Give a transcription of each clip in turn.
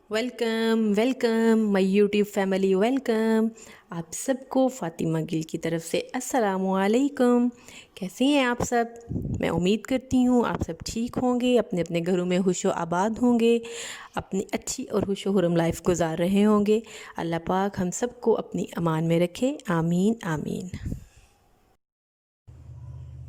Welcome welcome my YouTube family welcome. आप सबको फ़ातिमा गिल की तरफ से अस्सलामु अलैकुम। कैसे हैं आप सब? मैं उम्मीद करती हूँ आप सब ठीक होंगे, अपने अपने घरों में खुशो आबाद होंगे, अपनी अच्छी और खुशो खुरम लाइफ गुजार रहे होंगे। अल्लाह पाक हम सबको अपनी अमान में रखे, आमीन आमीन।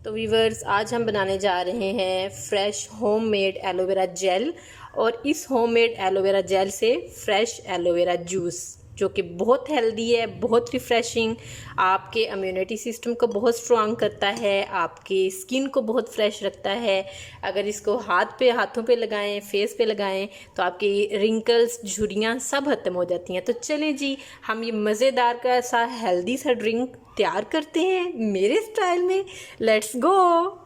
तो वीवर्स, आज हम बनाने जा रहे हैं फ्रेश होममेड एलोवेरा जेल, और इस होममेड एलोवेरा जेल से फ्रेश एलोवेरा जूस, जो कि बहुत हेल्दी है, बहुत रिफ़्रेशिंग, आपके इम्यूनिटी सिस्टम को बहुत स्ट्रांग करता है, आपकी स्किन को बहुत फ्रेश रखता है। अगर इसको हाथों पे लगाएं, फेस पे लगाएं, तो आपकी रिंकल्स, झुर्रियाँ सब ख़त्म हो जाती हैं। तो चलें जी, हम ये मज़ेदार का सा हेल्दी सा ड्रिंक तैयार करते हैं मेरे स्टाइल में। Let's go.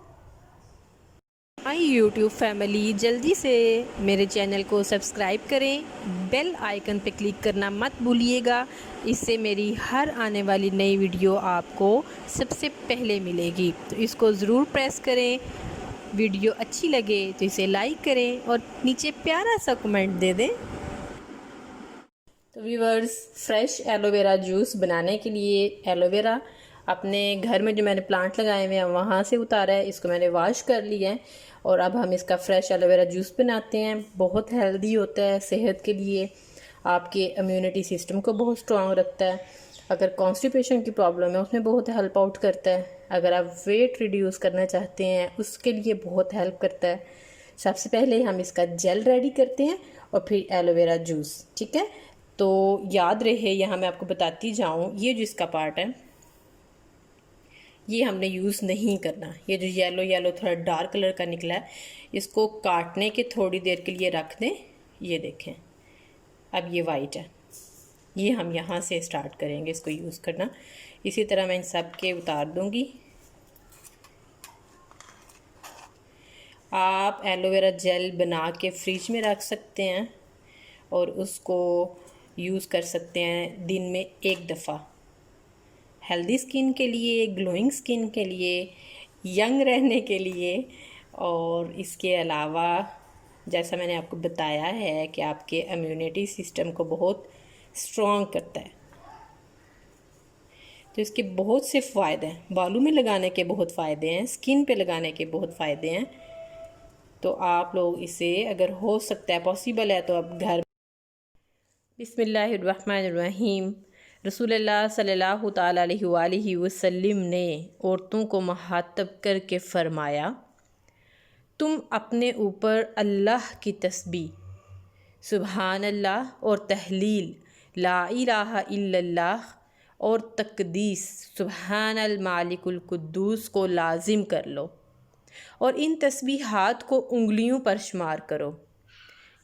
Hi YouTube family, जल्दी से मेरे चैनल को सब्सक्राइब करें, बेल आइकन पे क्लिक करना मत भूलिएगा। इससे मेरी हर आने वाली नई वीडियो आपको सबसे पहले मिलेगी, तो इसको ज़रूर प्रेस करें। वीडियो अच्छी लगे तो इसे लाइक करें और नीचे प्यारा सा कमेंट दे दें। तो व्यूवर्स, फ्रेश एलोवेरा जूस बनाने के लिए एलोवेरा अपने घर में जो मैंने प्लांट लगाए हुए हैं वहाँ से उतारा है, इसको मैंने वॉश कर लिया है और अब हम इसका फ्रेश एलोवेरा जूस बनाते हैं। बहुत हेल्दी होता है सेहत के लिए, आपके इम्यूनिटी सिस्टम को बहुत स्ट्रॉन्ग रखता है। अगर कॉन्स्टिपेशन की प्रॉब्लम है उसमें बहुत हेल्प आउट करता है। अगर आप वेट रिड्यूस करना चाहते हैं उसके लिए बहुत हेल्प करता है। सबसे पहले हम इसका जेल रेडी करते हैं और फिर एलोवेरा जूस, ठीक है। तो याद रहे, यहाँ मैं आपको बताती जाऊँ, ये जो इसका पार्ट है ये हमने यूज़ नहीं करना। ये जो येलो येलो थोड़ा डार्क कलर का निकला है, इसको काटने के थोड़ी देर के लिए रख दें। ये देखें, अब ये वाइट है, ये हम यहाँ से स्टार्ट करेंगे इसको यूज़ करना। इसी तरह मैं इन सब के उतार दूँगी। आप एलोवेरा जेल बना के फ्रिज में रख सकते हैं और उसको यूज़ कर सकते हैं दिन में एक दफ़ा। हेल्दी स्किन के लिए, ग्लोइंग स्किन के लिए, यंग रहने के लिए, और इसके अलावा जैसा मैंने आपको बताया है कि आपके इम्यूनिटी सिस्टम को बहुत स्ट्रॉन्ग करता है। तो इसके बहुत से फ़ायदे हैं, बालों में लगाने के बहुत फ़ायदे हैं, स्किन पे लगाने के बहुत फ़ायदे हैं। तो आप लोग इसे, अगर हो सकता है, पॉसिबल है, तो आप घर। बिस्मिल्लाहिर्रहमानिर्रहीम। रसूलुल्लाह सल्लल्लाहु ताला अलैहि वसल्लम ने औरतों को मुखातब करके फ़रमाया, तुम अपने ऊपर अल्लाह की तस्बीह सुबहान अल्लाह और तहलील ला इलाहा इल्लल्लाह और तकदीस सुबहान अल मालिकुल कुद्दूस को लाजिम कर लो और इन तस्बीहात को उंगलियों पर शुमार करो,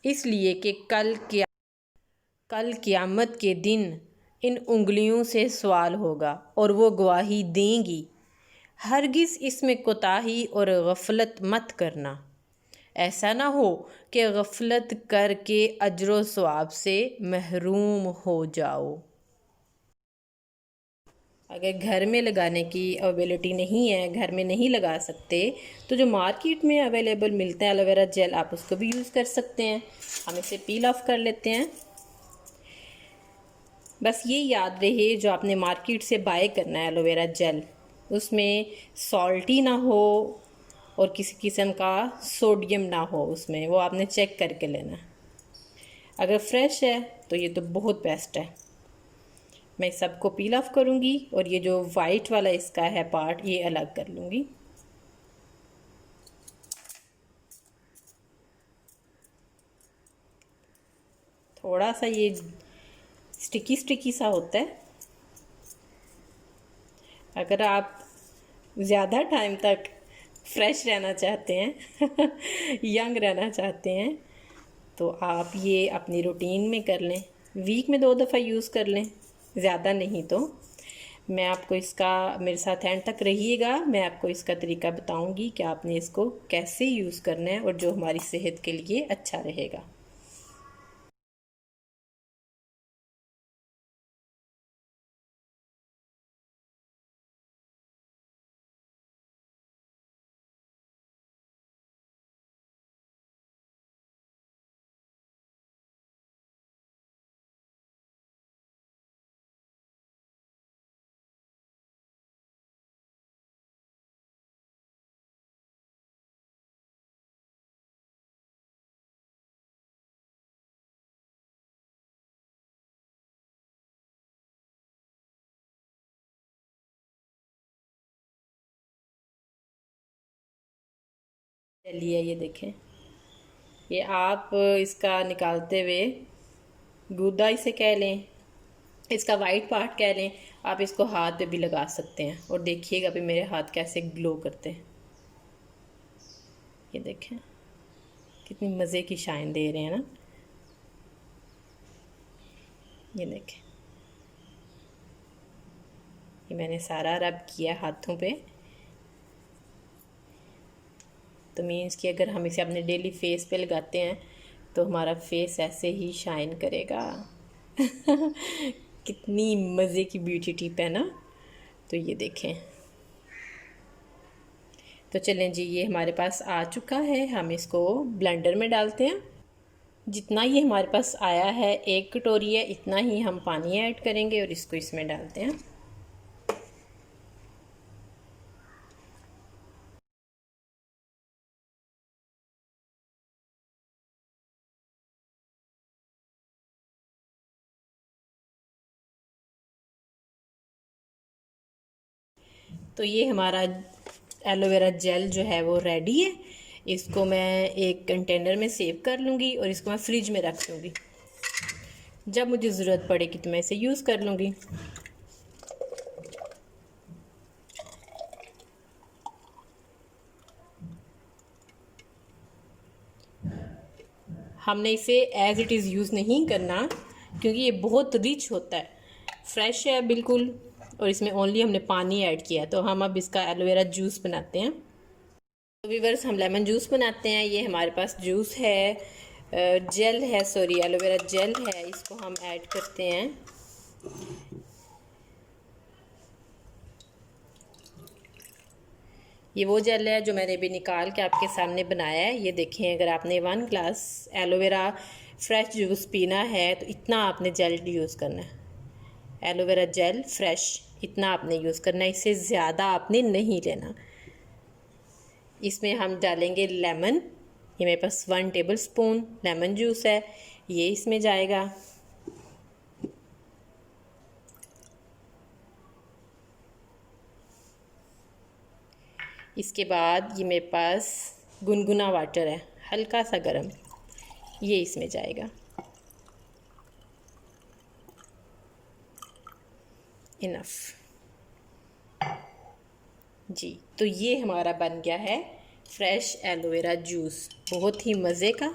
इसलिए कि कल क़यामत के दिन इन उंगलियों से सवाल होगा और वो गवाही देंगी। हरगिज़ इसमें कोताही और गफलत मत करना, ऐसा ना हो कि गफलत करके अजर सवाब से महरूम हो जाओ। अगर घर में लगाने की अवेलेबिलिटी नहीं है, घर में नहीं लगा सकते, तो जो मार्केट में अवेलेबल मिलता है एलोवेरा जेल, आप उसको भी यूज़ कर सकते हैं। हम इसे पील ऑफ कर लेते हैं। बस ये याद रहे, जो आपने मार्केट से बाय करना है एलोवेरा जेल, उसमें सॉल्टी ना हो और किसी किस्म का सोडियम ना हो उसमें, वो आपने चेक करके लेना। अगर फ्रेश है तो ये तो बहुत बेस्ट है। मैं सबको पील ऑफ करूँगी और ये जो वाइट वाला इसका है पार्ट, ये अलग कर लूँगी। थोड़ा सा ये स्टिकी स्टिकी सा होता है। अगर आप ज़्यादा टाइम तक फ्रेश रहना चाहते हैं यंग रहना चाहते हैं, तो आप ये अपनी रूटीन में कर लें। वीक में 2 दफ़ा यूज़ कर लें, ज़्यादा नहीं तो। मैं आपको इसका, मेरे साथ एंड तक रहिएगा, मैं आपको इसका तरीका बताऊंगी कि आपने इसको कैसे यूज़ करना है और जो हमारी सेहत के लिए अच्छा रहेगा। लिया, ये देखें, ये आप इसका निकालते हुए गूदा इसे कह लें, इसका वाइट पार्ट कह लें, आप इसको हाथ पे भी लगा सकते हैं और देखिएगा भी मेरे हाथ कैसे ग्लो करते हैं। ये देखें कितनी मज़े की शाइन दे रहे हैं ना। ये देखें, ये मैंने सारा रब किया हाथों पे, तो मीन्स कि अगर हम इसे अपने डेली फेस पे लगाते हैं तो हमारा फेस ऐसे ही शाइन करेगा। कितनी मज़े की ब्यूटी टिप है ना। तो ये देखें, तो चलें जी, ये हमारे पास आ चुका है, हम इसको ब्लेंडर में डालते हैं। जितना ये हमारे पास आया है, 1 कटोरी है, इतना ही हम पानी ऐड करेंगे और इसको इसमें डालते हैं। तो ये हमारा एलोवेरा जेल जो है वो रेडी है। इसको मैं एक कंटेनर में सेव कर लूँगी और इसको मैं फ्रिज में रख दूँगी। जब मुझे ज़रूरत पड़ेगी तो मैं इसे यूज़ कर लूँगी। हमने इसे एज़ इट इज़ यूज़ नहीं करना क्योंकि ये बहुत रिच होता है, फ्रेश है बिल्कुल, और इसमें ओनली हमने पानी ऐड किया है। तो हम अब इसका एलोवेरा जूस बनाते हैं। तो व्यूअर्स, हम लेमन जूस बनाते हैं। ये हमारे पास जूस है, जेल है, सॉरी एलोवेरा जेल है, इसको हम ऐड करते हैं। ये वो जेल है जो मैंने अभी निकाल के आपके सामने बनाया है। ये देखें, अगर आपने 1 ग्लास एलोवेरा फ्रेश जूस पीना है तो इतना आपने जेल यूज़ करना है। एलोवेरा जेल फ्रेश इतना आपने यूज़ करना है, इससे ज़्यादा आपने नहीं लेना। इसमें हम डालेंगे लेमन। ये मेरे पास 1 टेबल स्पून लेमन जूस है, ये इसमें जाएगा। इसके बाद ये मेरे पास गुनगुना वाटर है, हल्का सा गर्म, ये इसमें जाएगा। इनफ जी। तो ये हमारा बन गया है फ्रेश एलोवेरा जूस, बहुत ही मज़े का।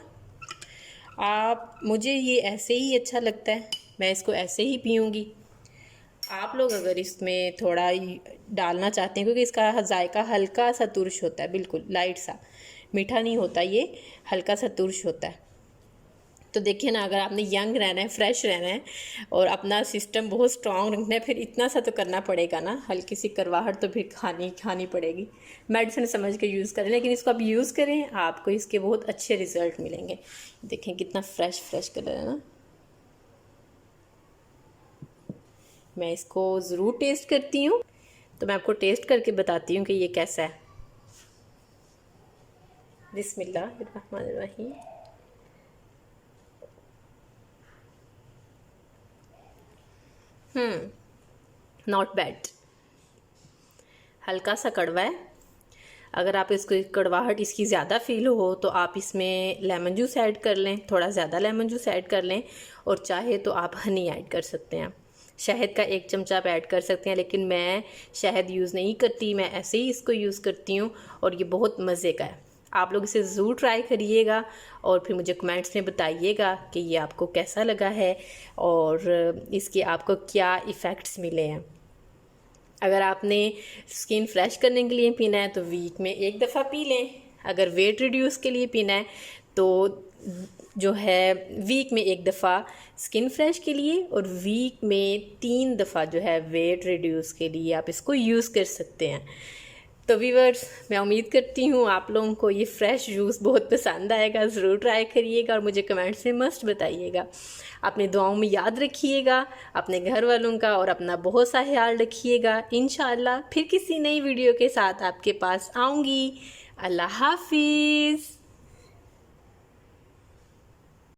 मुझे ये ऐसे ही अच्छा लगता है, मैं इसको ऐसे ही पीऊँगी। आप लोग अगर इसमें थोड़ा डालना चाहते हैं, क्योंकि इसका जायका हल्का सा तुर्श होता है, बिल्कुल लाइट सा, मीठा नहीं होता, ये हल्का सा तुर्श होता है। तो देखिए ना, अगर आपने यंग रहना है, फ्रेश रहना है और अपना सिस्टम बहुत स्ट्रॉन्ग रखना है, फिर इतना सा तो करना पड़ेगा ना, हल्की सी करवाहट तो फिर खानी पड़ेगी। मेडिसिन समझ के यूज़ करें, लेकिन इसको आप यूज़ करें, आपको इसके बहुत अच्छे रिजल्ट मिलेंगे। देखें कितना फ्रेश कलर है ना। मैं इसको ज़रूर टेस्ट करती हूँ, तो मैं आपको टेस्ट करके बताती हूँ कि ये कैसा है। बिस्मिल्लाहिर्रहमानिर्रहीम। नॉट बैड, हल्का सा कड़वा है। अगर आप इसको कड़वाहट इसकी ज़्यादा फील हो तो आप इसमें लेमन जूस ऐड कर लें, थोड़ा ज़्यादा लेमन जूस ऐड कर लें, और चाहे तो आप हनी ऐड कर सकते हैं। शहद का 1 चमचा आप ऐड कर सकते हैं, लेकिन मैं शहद यूज़ नहीं करती, मैं ऐसे ही इसको यूज़ करती हूँ और ये बहुत मज़े का है। आप लोग इसे ज़रूर ट्राई करिएगा और फिर मुझे कमेंट्स में बताइएगा कि ये आपको कैसा लगा है और इसके आपको क्या इफ़ेक्ट्स मिले हैं। अगर आपने स्किन फ्रेश करने के लिए पीना है तो वीक में 1 दफ़ा पी लें। अगर वेट रिड्यूस के लिए पीना है तो जो है वीक में 1 दफ़ा स्किन फ्रेश के लिए और वीक में 3 दफ़ा जो है वेट रिड्यूस के लिए आप इसको यूज़ कर सकते हैं। तो व्यूअर्स, मैं उम्मीद करती हूँ आप लोगों को ये फ्रेश जूस बहुत पसंद आएगा। ज़रूर ट्राई करिएगा और मुझे कमेंट्स में मस्ट बताइएगा। अपनी दुआओं में याद रखिएगा, अपने घर वालों का और अपना बहुत सा ख्याल रखिएगा। इंशाअल्लाह फिर किसी नई वीडियो के साथ आपके पास आऊँगी। अल्लाह हाफिज़।